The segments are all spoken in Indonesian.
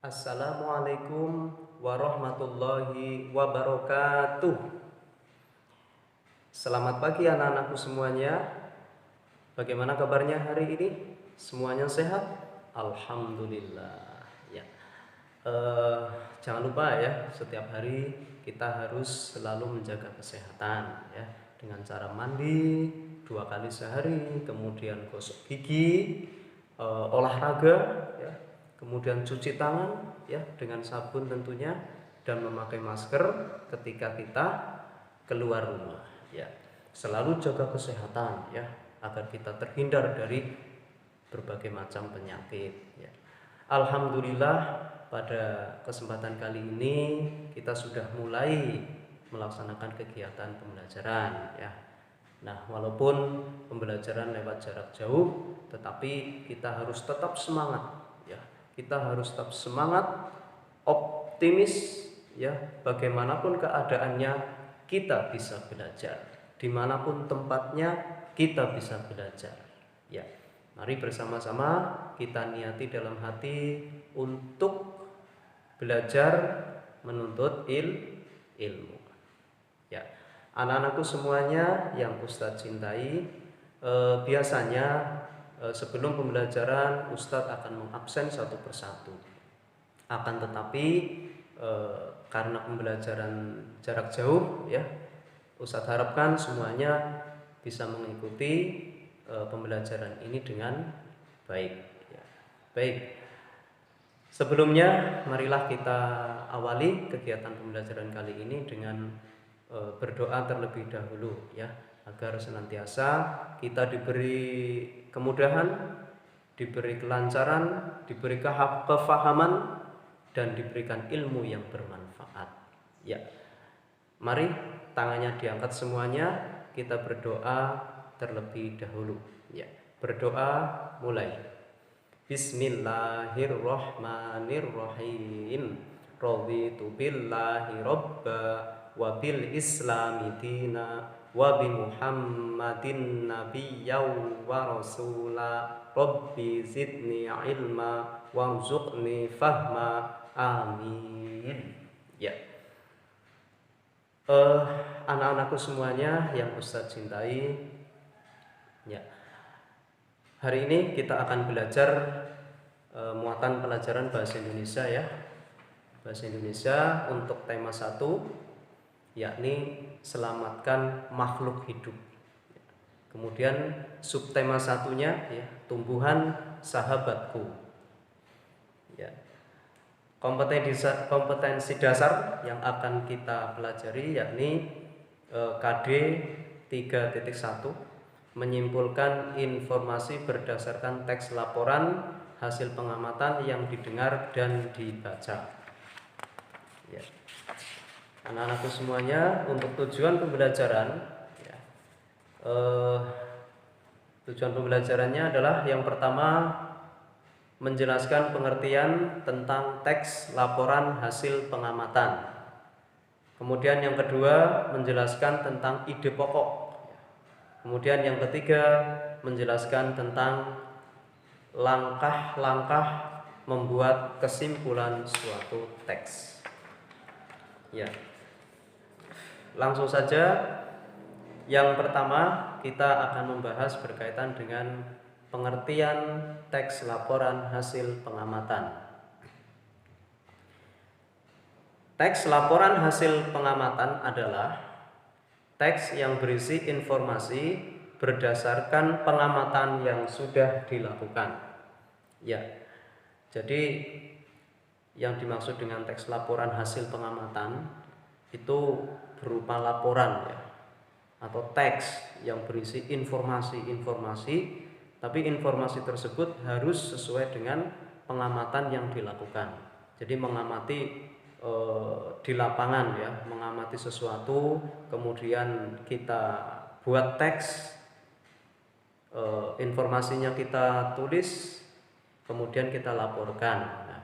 Assalamualaikum warahmatullahi wabarakatuh. Selamat pagi anak-anakku semuanya. Bagaimana kabarnya hari ini? Semuanya sehat? Alhamdulillah. Ya. Jangan lupa ya, setiap hari kita harus selalu menjaga kesehatan ya, dengan cara mandi 2 kali sehari, kemudian gosok gigi, olahraga ya, kemudian cuci tangan ya dengan sabun tentunya, dan memakai masker ketika kita keluar rumah ya. Selalu jaga kesehatan ya, agar kita terhindar dari berbagai macam penyakit ya. Alhamdulillah, pada kesempatan kali ini kita sudah mulai melaksanakan kegiatan pembelajaran ya. Nah, walaupun pembelajaran lewat jarak jauh, tetapi kita harus tetap semangat ya. Kita harus tetap semangat, optimis ya. Bagaimanapun keadaannya kita bisa belajar. Dimanapun tempatnya kita bisa belajar ya. Mari bersama-sama kita niati dalam hati untuk belajar menuntut ilmu ya. Anak-anakku semuanya yang Ustadz cintai, biasanya sebelum pembelajaran Ustadz akan mengabsen satu persatu. Akan tetapi karena pembelajaran jarak jauh ya, Ustadz harapkan semuanya bisa mengikuti pembelajaran ini dengan baik ya. Baik, sebelumnya marilah kita awali kegiatan pembelajaran kali ini dengan berdoa terlebih dahulu ya, agar senantiasa kita diberi kemudahan, diberi kelancaran, diberi kefahaman, dan diberikan ilmu yang bermanfaat ya. Mari tangannya diangkat semuanya, kita berdoa terlebih dahulu ya. Berdoa mulai. Bismillahirrahmanirrahim. Raditu billahi robba wa bil islami dina wa bi muhammadin nabiyyan wa rasula. Rabbi zidni ilma warzuqni fahma. Amin ya. Anak-anakku semuanya yang Ustadz cintai ya, hari ini kita akan belajar muatan pelajaran bahasa Indonesia ya. Bahasa Indonesia untuk tema 1, yakni selamatkan makhluk hidup. Kemudian subtema 1-nya ya, tumbuhan sahabatku ya. Kompetensi dasar yang akan kita pelajari yakni KD 3.1, menyimpulkan informasi berdasarkan teks laporan hasil pengamatan yang didengar dan dibaca ya. Anak-anakku semuanya, untuk tujuan pembelajaran ya, tujuan pembelajarannya adalah yang pertama, menjelaskan pengertian tentang teks laporan hasil pengamatan. Kemudian yang kedua, menjelaskan tentang ide pokok. Kemudian yang ketiga, menjelaskan tentang langkah-langkah membuat kesimpulan suatu teks ya. Langsung saja, yang pertama kita akan membahas berkaitan dengan pengertian teks laporan hasil pengamatan. Teks laporan hasil pengamatan adalah teks yang berisi informasi berdasarkan pengamatan yang sudah dilakukan ya. Jadi yang dimaksud dengan teks laporan hasil pengamatan itu berupa laporan ya, atau teks yang berisi informasi, tapi informasi tersebut harus sesuai dengan pengamatan yang dilakukan. Jadi mengamati di lapangan ya, mengamati sesuatu, kemudian kita buat teks, informasinya kita tulis, kemudian kita laporkan. Nah,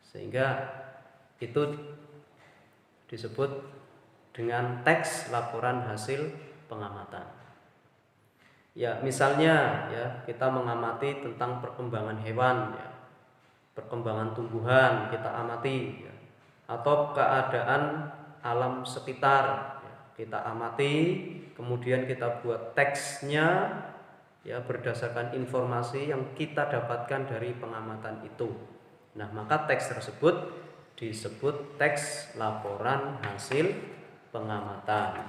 sehingga itu disebut dengan teks laporan hasil pengamatan. Ya, misalnya ya, kita mengamati tentang perkembangan hewan ya. perkembangan tumbuhan kita amati, ya. Atau keadaan alam sekitar, ya. Kita amati, kemudian kita buat teksnya, ya, berdasarkan informasi yang kita dapatkan dari pengamatan itu. Nah, maka teks tersebut disebut teks laporan hasil pengamatan.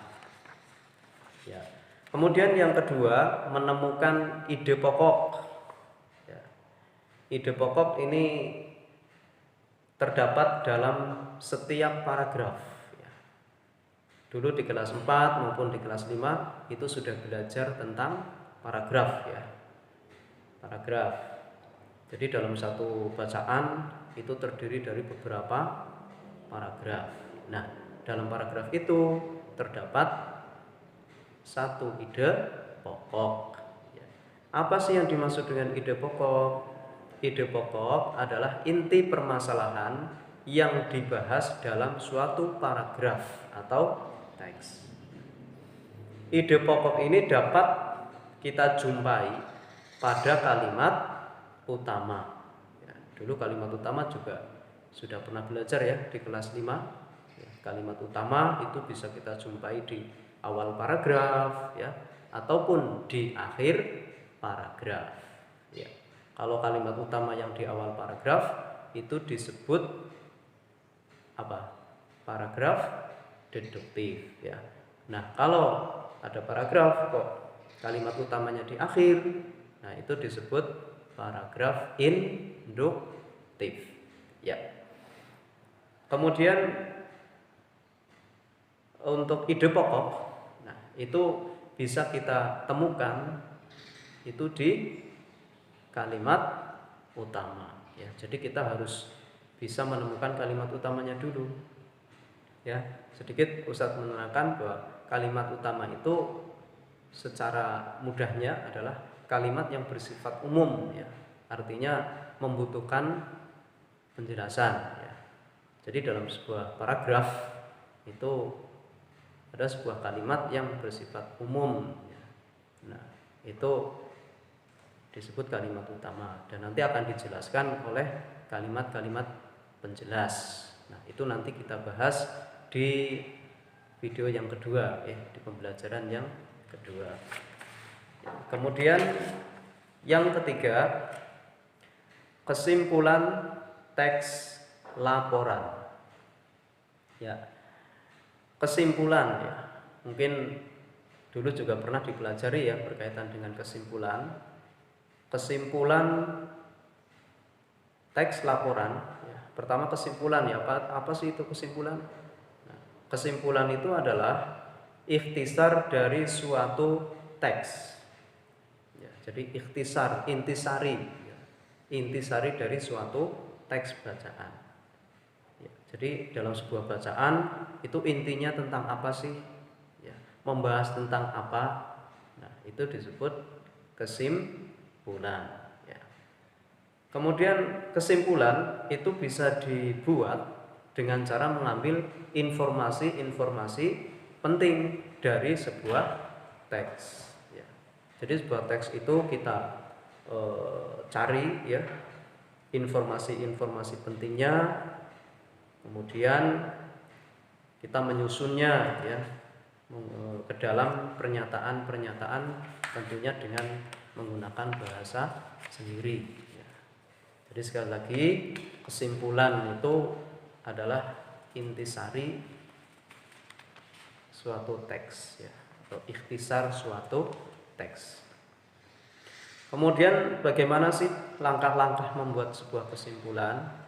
Ya. Kemudian yang kedua, menemukan ide pokok. Ya. Ide pokok ini terdapat dalam setiap paragraf. Ya. Dulu di kelas 4 maupun di kelas 5 itu sudah belajar tentang paragraf, ya. Paragraf. Jadi dalam satu bacaan itu terdiri dari beberapa paragraf. Nah, dalam paragraf itu terdapat satu ide pokok. Apa sih yang dimaksud dengan ide pokok? Ide pokok adalah inti permasalahan yang dibahas dalam suatu paragraf atau teks. Ide pokok ini dapat kita jumpai pada kalimat utama. Ya, dulu kalimat utama juga sudah pernah belajar, ya, di kelas 5. Ya, kalimat utama itu bisa kita jumpai di awal paragraf, ya, ataupun di akhir paragraf. Ya. Kalau kalimat utama yang di awal paragraf itu disebut apa? Paragraf deduktif, ya. Nah, kalau ada paragraf kok kalimat utamanya di akhir, nah itu disebut paragraf induktif, ya. Kemudian untuk ide pokok, itu bisa kita temukan itu di kalimat utama, ya. Jadi kita harus bisa menemukan kalimat utamanya dulu, ya. Sedikit Ustadz menerangkan bahwa kalimat utama itu secara mudahnya adalah kalimat yang bersifat umum, ya. Artinya membutuhkan penjelasan, ya. Jadi dalam sebuah paragraf itu ada sebuah kalimat yang bersifat umum, ya. Nah, itu disebut kalimat utama dan nanti akan dijelaskan oleh kalimat-kalimat penjelas. Nah, itu nanti kita bahas di video yang kedua, ya, di pembelajaran yang kedua. Kemudian yang ketiga, kesimpulan teks laporan. Ya. Kesimpulan, ya, mungkin dulu juga pernah dipelajari, ya, berkaitan dengan kesimpulan. Kesimpulan teks laporan, ya. Pertama kesimpulan, ya, apa sih itu kesimpulan? Nah, kesimpulan itu adalah ikhtisar dari suatu teks, ya. Jadi intisari, ya. Intisari dari suatu teks bacaan. Jadi dalam sebuah bacaan itu intinya tentang apa sih? Ya, membahas tentang apa? Nah, itu disebut kesimpulan. Ya. Kemudian kesimpulan itu bisa dibuat dengan cara mengambil informasi-informasi penting dari sebuah teks. Ya. Jadi sebuah teks itu kita cari, ya, informasi-informasi pentingnya. Kemudian kita menyusunnya, ya, ke dalam pernyataan-pernyataan tentunya dengan menggunakan bahasa sendiri, ya. Jadi sekali lagi kesimpulan itu adalah intisari suatu teks, ya, atau ikhtisar suatu teks. Kemudian bagaimana sih langkah-langkah membuat sebuah kesimpulan?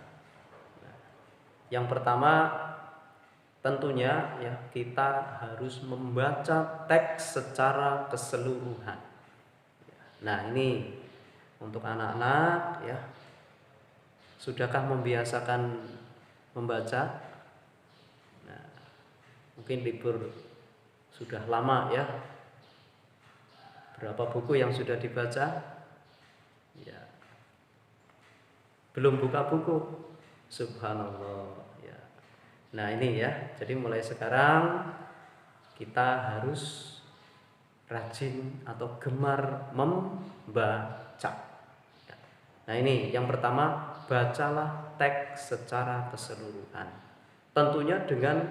Yang pertama tentunya, ya, kita harus membaca teks secara keseluruhan. Nah, ini untuk anak-anak, ya, sudahkah membiasakan membaca? Nah, mungkin libur sudah lama, ya. Berapa buku yang sudah dibaca? Ya, belum buka buku. Subhanallah, ya. Nah, ini, ya. Jadi mulai sekarang kita harus rajin atau gemar membaca. Nah, ini yang pertama, bacalah teks secara keseluruhan. Tentunya dengan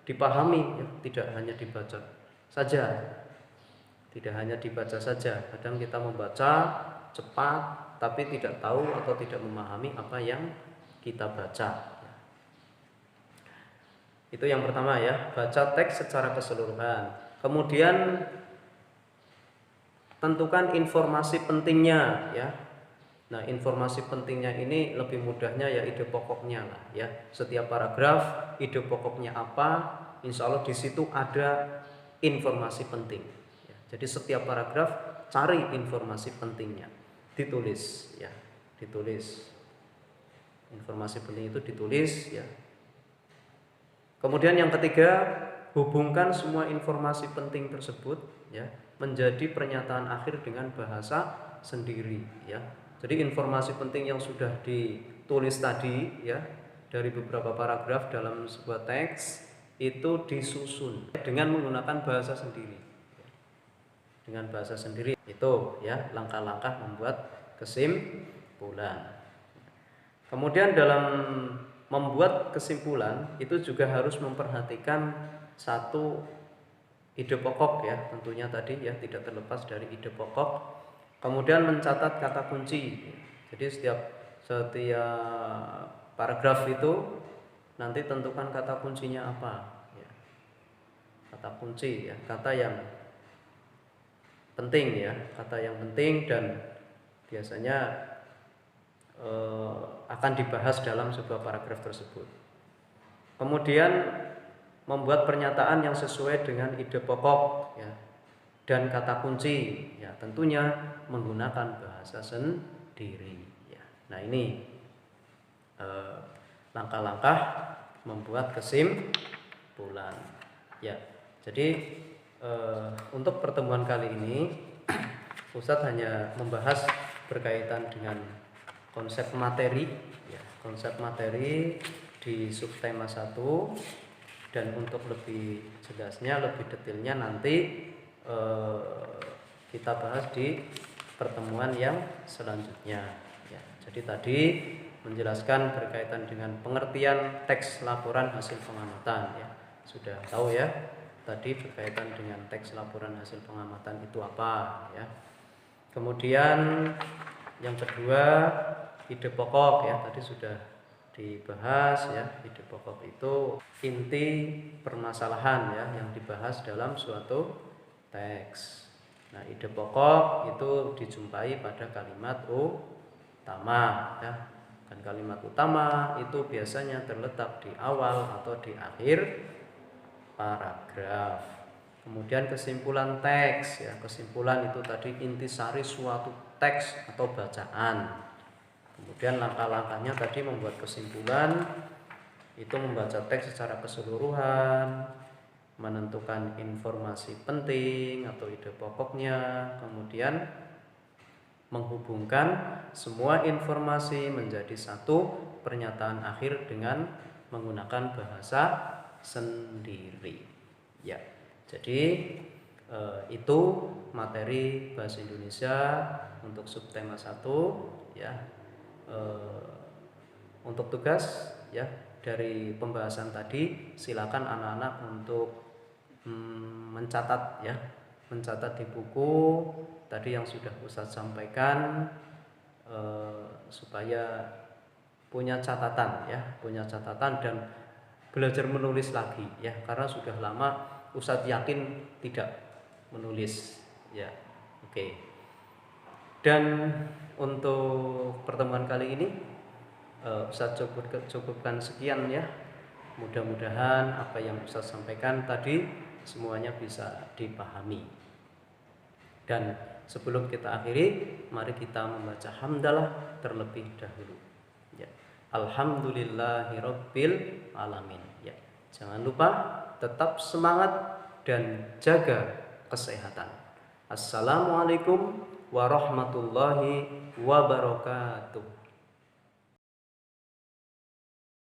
dipahami, ya, tidak hanya dibaca saja. Tidak hanya dibaca saja. Kadang kita membaca cepat tapi tidak tahu atau tidak memahami apa yang kita baca. Itu yang pertama ya, baca teks secara keseluruhan. Kemudian tentukan informasi pentingnya ya. Nah, informasi pentingnya ini lebih mudahnya ya ide pokoknya lah ya. Setiap paragraf ide pokoknya apa, insya Allah di situ ada informasi penting. Ya, jadi setiap paragraf cari informasi pentingnya, ditulis ya, ditulis. Informasi penting itu ditulis ya. Kemudian yang ketiga, hubungkan semua informasi penting tersebut ya menjadi pernyataan akhir dengan bahasa sendiri ya. Jadi informasi penting yang sudah ditulis tadi ya dari beberapa paragraf dalam sebuah teks itu disusun dengan menggunakan bahasa sendiri. Dengan bahasa sendiri itu ya langkah-langkah membuat kesimpulan. Kemudian dalam membuat kesimpulan itu juga harus memperhatikan satu ide pokok ya, tentunya tadi ya tidak terlepas dari ide pokok. Kemudian mencatat kata kunci. Jadi setiap paragraf itu nanti tentukan kata kuncinya apa ya. Kata kunci ya, kata yang penting ya, kata yang penting dan biasanya akan dibahas dalam sebuah paragraf tersebut. Kemudian membuat pernyataan yang sesuai dengan ide pokok ya, dan kata kunci ya, tentunya menggunakan bahasa sendiri ya. Nah ini langkah-langkah membuat kesimpulan ya. Jadi untuk pertemuan kali ini Ustadz hanya membahas berkaitan dengan konsep materi ya, konsep materi di subtema 1, dan untuk lebih jelasnya, lebih detailnya nanti kita bahas di pertemuan yang selanjutnya ya. Jadi tadi menjelaskan berkaitan dengan pengertian teks laporan hasil pengamatan ya. Sudah tahu ya tadi berkaitan dengan teks laporan hasil pengamatan itu apa ya. Kemudian yang kedua, ide pokok ya, tadi sudah dibahas ya. Ide pokok itu inti permasalahan ya yang dibahas dalam suatu teks. Nah, ide pokok itu dijumpai pada kalimat utama ya. Dan kalimat utama itu biasanya terletak di awal atau di akhir paragraf. Kemudian kesimpulan teks ya, kesimpulan itu tadi intisari suatu teks atau bacaan. Kemudian langkah-langkahnya tadi membuat kesimpulan itu membaca teks secara keseluruhan, menentukan informasi penting atau ide pokoknya, kemudian menghubungkan semua informasi menjadi satu pernyataan akhir dengan menggunakan bahasa sendiri ya. Jadi itu materi bahasa Indonesia untuk subtema 1 ya. Untuk tugas ya dari pembahasan tadi silakan anak-anak untuk mencatat ya, mencatat di buku tadi yang sudah Ustadz sampaikan supaya punya catatan ya, punya catatan dan belajar menulis lagi ya, karena sudah lama Ustadz yakin tidak menulis ya. Oke. Dan untuk pertemuan kali ini Ustadz cukupkan sekian ya. Mudah-mudahan apa yang Ustadz sampaikan tadi semuanya bisa dipahami. Dan sebelum kita akhiri, mari kita membaca hamdalah terlebih dahulu ya. Alhamdulillahirabbil alamin ya. Jangan lupa tetap semangat dan jaga kesehatan. Assalamualaikum warahmatullahi wabarakatuh.